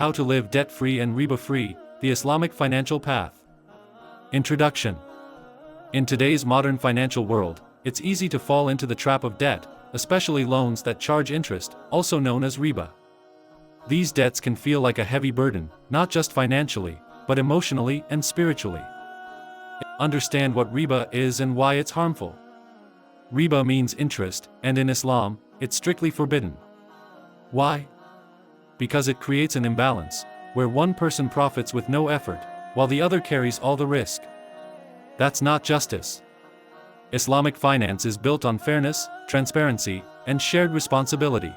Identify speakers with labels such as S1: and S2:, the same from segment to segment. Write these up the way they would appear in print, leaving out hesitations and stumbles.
S1: How to live debt-free and riba-free, the Islamic financial path. Introduction. In today's modern financial world, it's easy to fall into the trap of debt, especially loans that charge interest, also known as riba. These debts can feel like a heavy burden, not just financially, but emotionally and spiritually. Understand what riba is and why it's harmful. Riba means interest, and in Islam, it's strictly forbidden. Why? Because it creates an imbalance, where one person profits with no effort, while the other carries all the risk. That's not justice. Islamic finance is built on fairness, transparency, and shared responsibility.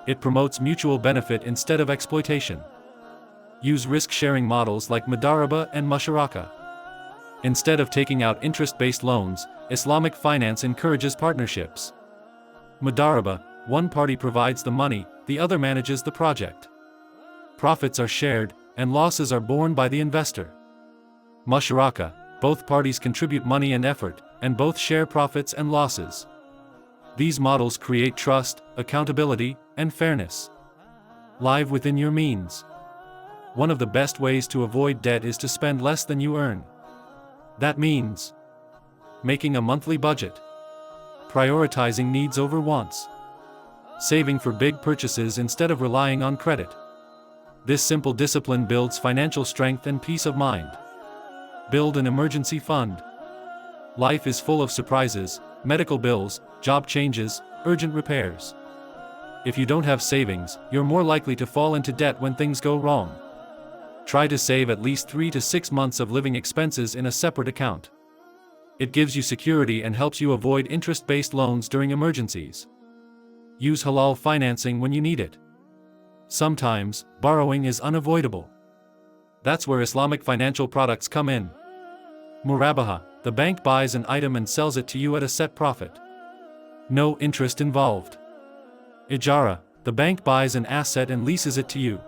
S1: It promotes mutual benefit instead of exploitation. Use risk-sharing models like Mudarabah and Musharakah. Instead of taking out interest-based loans, Islamic finance encourages partnerships. Mudarabah, one party provides the money, the other manages the project. Profits are shared, and losses are borne by the investor. Musharakah, both parties contribute money and effort, and both share profits and losses. These models create trust, accountability, and fairness. Live within your means. One of the best ways to avoid debt is to spend less than you earn. That means making a monthly budget, prioritizing needs over wants, saving for big purchases instead of relying on credit. This simple discipline builds financial strength and peace of mind. Build an emergency fund. Life is full of surprises, medical bills, job changes, urgent repairs. If you don't have savings, you're more likely to fall into debt when things go wrong. Try to save at least 3 to 6 months of living expenses in a separate account. It gives you security and helps you avoid interest-based loans during emergencies. Use halal financing when you need it. Sometimes, borrowing is unavoidable. That's where Islamic financial products come in. Murabaha, the bank buys an item and sells it to you at a set profit. No interest involved. Ijara, the bank buys an asset and leases it to you.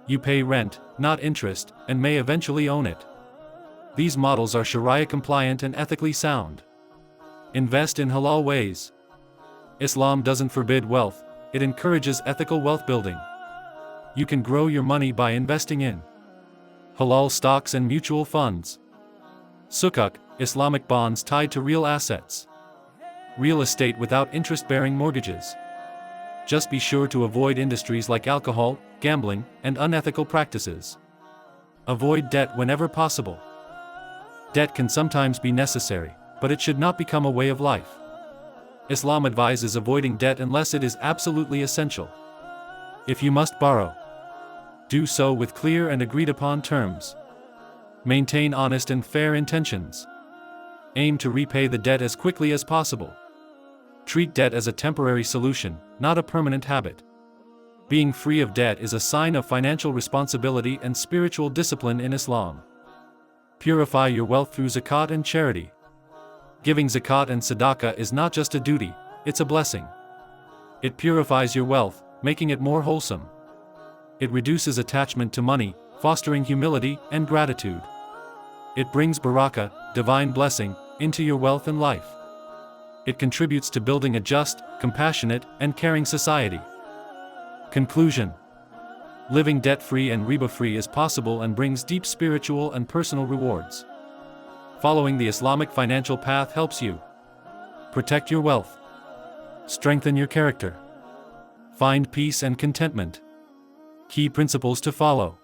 S1: You pay rent, not interest, and may eventually own it. These models are Shariah-Compliant and ethically sound. Invest in halal ways. Islam doesn't forbid wealth, it encourages ethical wealth building. You can grow your money by investing in halal stocks and mutual funds. Sukuk, Islamic bonds tied to real assets. Real estate without interest-bearing mortgages. Just be sure to avoid industries like alcohol, gambling, and unethical practices. Avoid debt whenever possible. Debt can sometimes be necessary, but it should not become a way of life. Islam advises avoiding debt unless it is absolutely essential. If you must borrow, do so with clear and agreed-upon terms. Maintain honest and fair intentions. Aim to repay the debt as quickly as possible. Treat debt as a temporary solution, not a permanent habit. Being free of debt is a sign of financial responsibility and spiritual discipline in Islam. Purify your wealth through zakat and charity. Giving zakat and sadaqah is not just a duty, it's a blessing. It purifies your wealth, making it more wholesome. It reduces attachment to money, fostering humility and gratitude. It brings barakah, divine blessing, into your wealth and life. It contributes to building a just, compassionate, and caring society. Conclusion. Living debt-free and riba-free is possible and brings deep spiritual and personal rewards. Following the Islamic financial path helps you protect your wealth, strengthen your character, find peace and contentment. Key principles to follow.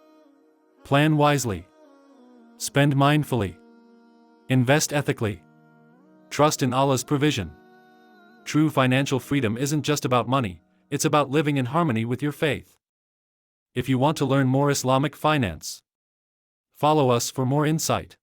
S1: Plan wisely. Spend mindfully. Invest ethically. Trust in Allah's provision. True financial freedom isn't just about money, it's about living in harmony with your faith. If you want to learn more Islamic finance, follow us for more insight.